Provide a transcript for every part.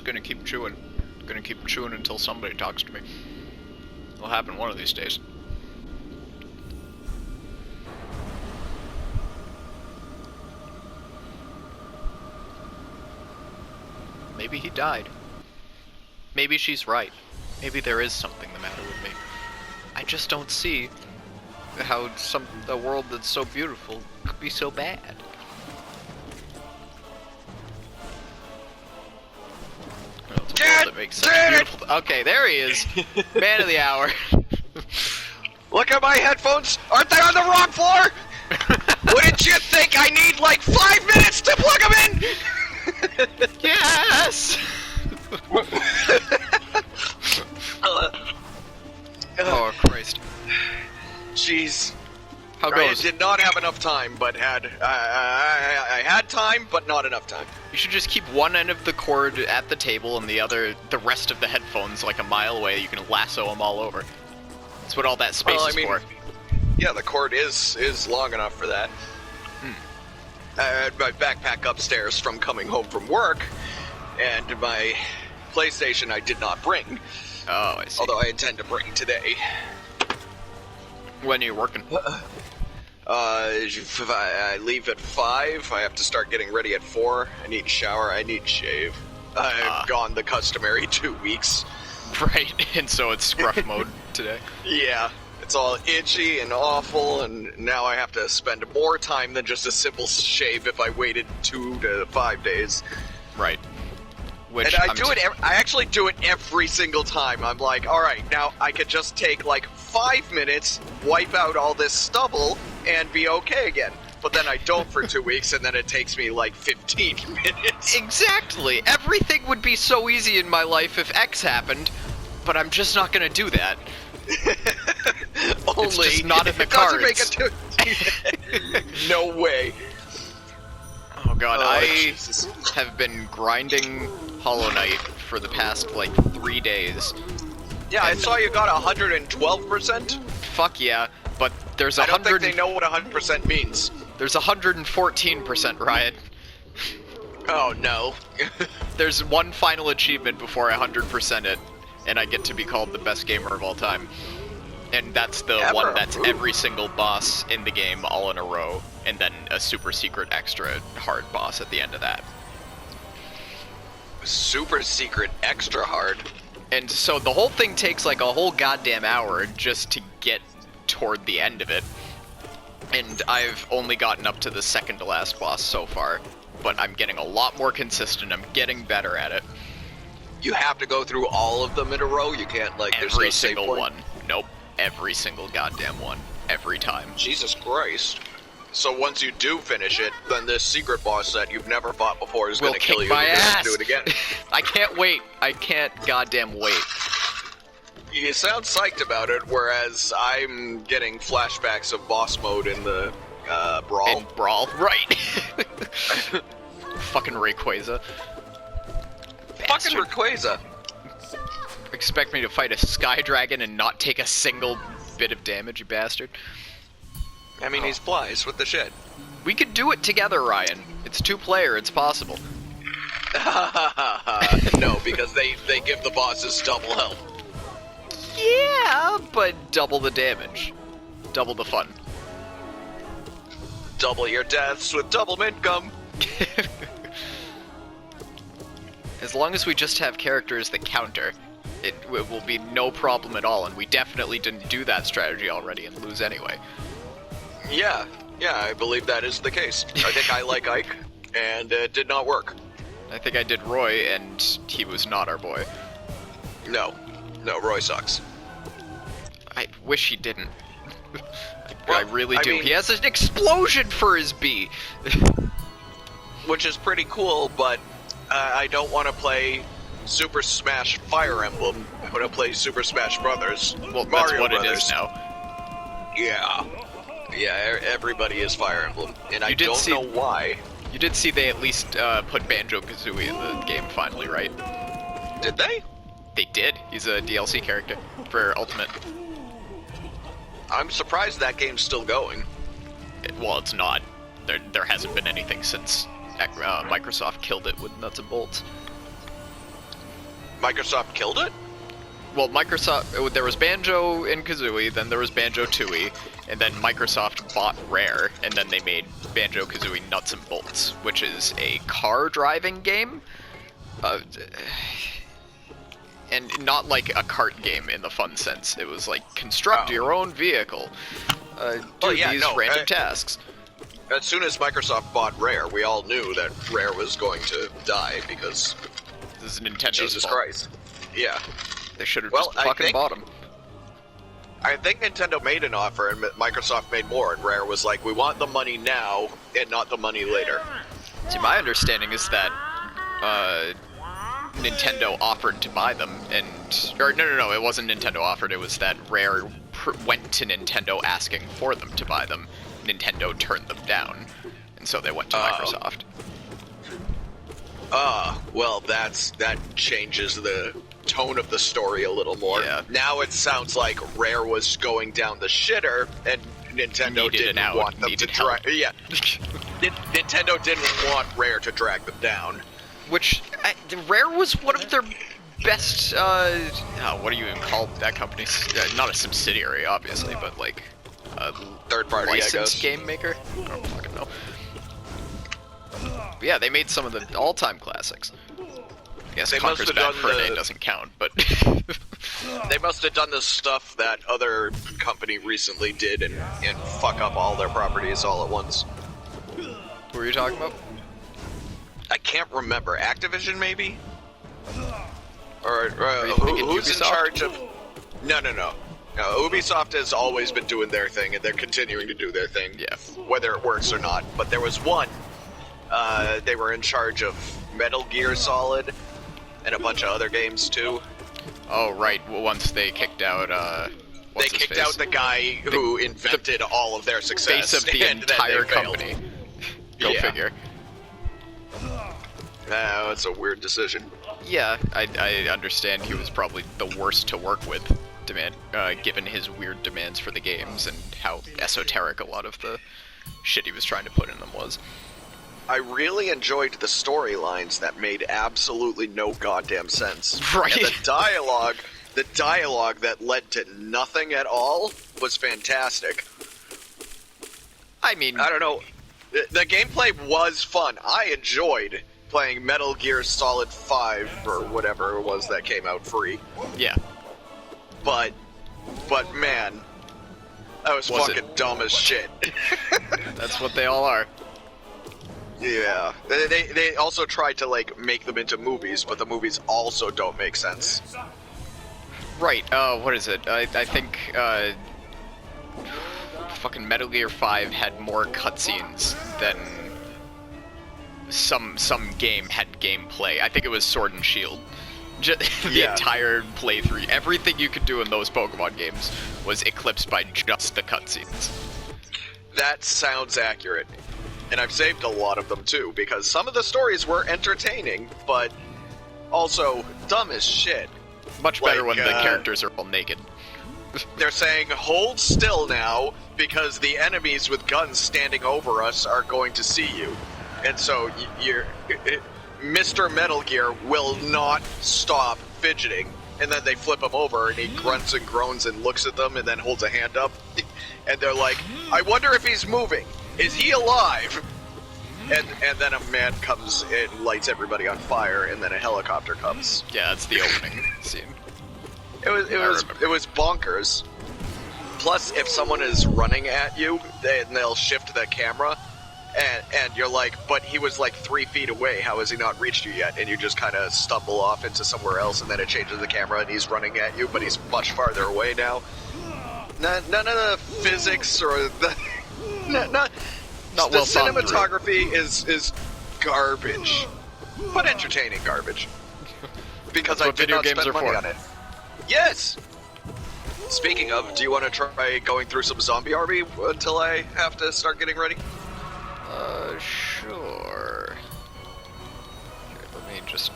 just gonna keep chewing. Gonna keep chewing until somebody talks to me. It'll happen one of these days. Maybe he died. Maybe she's right. Maybe there is something the matter with me. I just don't see how a world that's so beautiful could be so bad. Well, it's a world that makes such beautiful... Okay, there he is. Man of the hour. Look at my headphones! Aren't they on the wrong floor? Wouldn't you think I need like 5 minutes to plug them in? Yes! Oh, Christ. Jeez. How Ryan goes? did not have enough time, but I had time, but not enough time. You should just keep one end of the cord at the table and the rest of the headphones like a mile away. You can lasso them all over. That's what all that space is for. Yeah, the cord is long enough for that. I had my backpack upstairs from coming home from work, and my PlayStation I did not bring. Oh, I see. Although I intend to bring today. When are you working? If I leave at 5, I have to start getting ready at 4. I need to shower, I need to shave. I've gone the customary 2 weeks. Right, and so it's scruff mode today. Yeah, it's all itchy and awful, and now I have to spend more time than just a simple shave if I waited 2 to 5 days. Right. Which and I actually do it every single time. I'm like, alright, now I could just take like 5 minutes, wipe out all this stubble, and be okay again. But then I don't for 2 weeks, and then it takes me like 15 minutes. Exactly! Everything would be so easy in my life if X happened, but I'm just not gonna do that. Only it's just not in the cards. No way. Oh god, Jesus. have been grinding Hollow Knight for the past, like, 3 days. Yeah, I saw you got 112%. Fuck yeah, but there's I don't think they know what 100% means. There's 114%, Ryan. Oh, no. There's one final achievement before I 100% it, and I get to be called the best gamer of all time. And that's the one that's every single boss in the game all in a row, and then a super secret extra hard boss at the end of that. Super secret extra hard? And so the whole thing takes like a whole goddamn hour just to get toward the end of it. And I've only gotten up to the second to last boss so far, but I'm getting a lot more consistent. I'm getting better at it. You have to go through all of them in a row? You can't, like, every single one. Nope. Every single goddamn one. Every time. Jesus Christ. So once you do finish it, then this secret boss that you've never fought before is gonna kill you. My ass. Do it again. I can't wait. I can't goddamn wait. You sound psyched about it, whereas I'm getting flashbacks of boss mode in the Brawl. In Brawl, right. Fucking Rayquaza. Fucking Rayquaza. Expect me to fight a Sky Dragon and not take a single bit of damage, you bastard. I mean, he's Blythe with the shit. We could do it together, Ryan. It's 2-player, it's possible. No, because they give the bosses double health. Yeah, but double the damage. Double the fun. Double your deaths with double mint gum. As long as we just have characters that counter, it will be no problem at all, and we definitely didn't do that strategy already and lose anyway. Yeah, I believe that is the case. I think I like Ike, and it did not work. I think I did Roy, and he was not our boy. No, Roy sucks. I wish he didn't. I really do. I mean, he has an explosion for his B! Which is pretty cool, but I don't want to play Super Smash Fire Emblem. I want to play Super Smash Brothers. Well, Mario that's what Brothers. It is now. Yeah, everybody is Fire Emblem, and I don't know why. You did see they at least put Banjo-Kazooie in the game finally, right? Did they? They did. He's a DLC character for Ultimate. I'm surprised that game's still going. Well, it's not. There hasn't been anything since Microsoft killed it with nuts and bolts. Microsoft killed it? Well, Microsoft, there was Banjo and Kazooie, then there was Banjo Tooie, and then Microsoft bought Rare, and then they made Banjo Kazooie Nuts and Bolts, which is a car driving game, and not like a kart game in the fun sense. It was like construct your own vehicle, do these random tasks. As soon as Microsoft bought Rare, we all knew that Rare was going to die because this is Nintendo's Jesus fault. Christ. Yeah. They should have just fucking bought them. I think Nintendo made an offer and Microsoft made more, and Rare was like, we want the money now and not the money later. See, my understanding is that Nintendo offered to buy them, no, it wasn't Nintendo offered, it was that Rare went to Nintendo asking for them to buy them. Nintendo turned them down, and so they went to Microsoft. Well, that changes the tone of the story a little more. Yeah. Now it sounds like Rare was going down the shitter, and Nintendo didn't want them to drag. Yeah, Nintendo didn't want Rare to drag them down. Which Rare was one of their best. What do you even call that company? Not a subsidiary, obviously, but like a third party, licensed game maker. I don't fucking know. But yeah, they made some of the all-time classics. I guess Conker's Bad Fur Day doesn't count, but they must have done the stuff that other company recently did and fuck up all their properties all at once. What were you talking about? I can't remember. Activision, maybe? Or who's in Ubisoft? charge of... No. Ubisoft has always been doing their thing, and they're continuing to do their thing, whether it works or not. But there was one. They were in charge of Metal Gear Solid and a bunch of other games, too. Oh, right. Well, once they kicked out, they kicked out the guy who invented all of their success. Face of the entire company. Go figure. That's a weird decision. Yeah, I understand he was probably the worst to work with, given his weird demands for the games and how esoteric a lot of the shit he was trying to put in them was. I really enjoyed the storylines that made absolutely no goddamn sense. Right. And the dialogue that led to nothing at all was fantastic. I mean, I don't know. The gameplay was fun. I enjoyed playing Metal Gear Solid 5 or whatever it was that came out free. Yeah. But man, that was fucking dumb as shit. That's what they all are. Yeah. They also tried to like make them into movies, but the movies also don't make sense. Right. What is it? I think fucking Metal Gear 5 had more cutscenes than some game had gameplay. I think it was Sword and Shield. The entire playthrough, everything you could do in those Pokemon games was eclipsed by just the cutscenes. That sounds accurate. And I've saved a lot of them too, because some of the stories were entertaining, but also dumb as shit. Much better when the characters are all naked. They're saying, hold still now, because the enemies with guns standing over us are going to see you. And so Mr. Metal Gear will not stop fidgeting. And then they flip him over, and he grunts and groans and looks at them, and then holds a hand up. And they're like, I wonder if he's moving. Is he alive? And then a man comes and lights everybody on fire, and then a helicopter comes. Yeah, that's the opening scene. It was bonkers. Plus, if someone is running at you, they'll shift the camera, and you're like, but he was like 3 feet away. How has he not reached you yet? And you just kind of stumble off into somewhere else, and then it changes the camera, and he's running at you, but he's much farther away now. None of the physics or the Not the well thought through. cinematography is garbage, but entertaining garbage. Because I did not spend money on it. Yes. Speaking of, do you want to try going through some Zombie Army until I have to start getting ready? Sure. Okay, let me just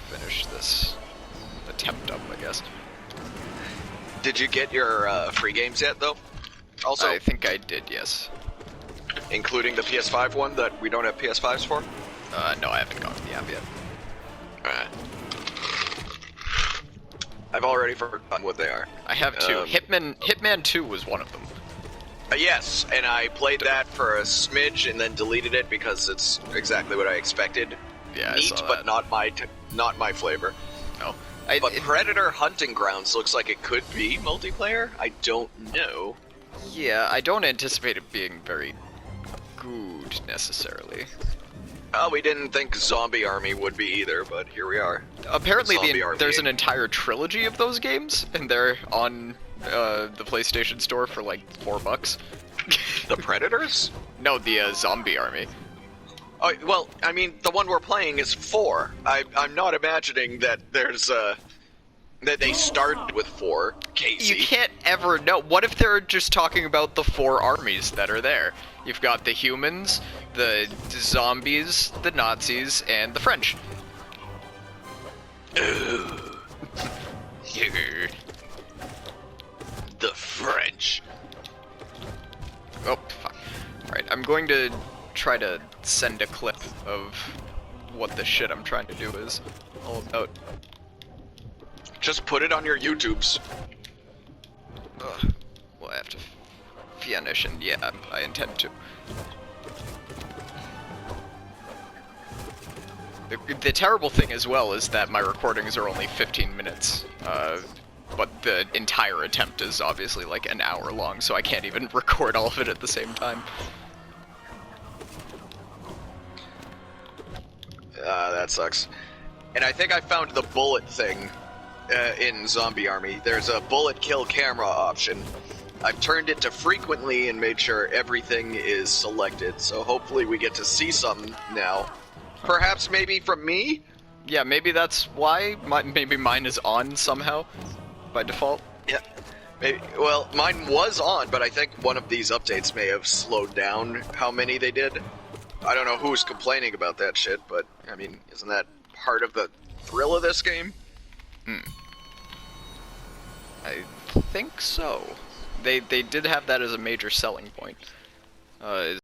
finish this attempt up, I guess. Did you get your free games yet, though? Also, I think I did, yes. Including the PS5 one that we don't have PS5s for? No, I haven't gone to the app yet. Alright. I've already forgotten what they are. I have two. Hitman 2 was one of them. Yes, and I played that for a smidge and then deleted it because it's exactly what I expected. Yeah, Neat, I saw but that. not my flavor. No. But Predator Hunting Grounds looks like it could be multiplayer. I don't know. Yeah, I don't anticipate it being very good necessarily. We didn't think Zombie Army would be either, but here we are. Apparently, Army. there's an entire trilogy of those games, and they're on the PlayStation Store for like $4. The Predators? No, the Zombie Army. Oh, well, I mean, the one we're playing is 4. I'm not imagining that there's that they started with 4. Casey. You can't ever know. What if they're just talking about the 4 armies that are there? You've got the humans, the zombies, the Nazis, and the French. The French. Oh, fuck. Alright, I'm going to try to send a clip of what the shit I'm trying to do is all about. Just put it on your YouTubes. Well, I have to finish, and yeah, I intend to. The terrible thing as well is that my recordings are only 15 minutes, but the entire attempt is obviously like an hour long, so I can't even record all of it at the same time. That sucks. And I think I found the bullet thing in Zombie Army. There's a bullet kill camera option. I've turned it to frequently and made sure everything is selected, so hopefully we get to see some now. Perhaps maybe from me? Yeah, maybe that's why. Maybe mine is on somehow, by default. Yeah. Maybe. Well, mine was on, but I think one of these updates may have slowed down how many they did. I don't know who's complaining about that shit, but, I mean, isn't that part of the thrill of this game? I think so. They did have that as a major selling point.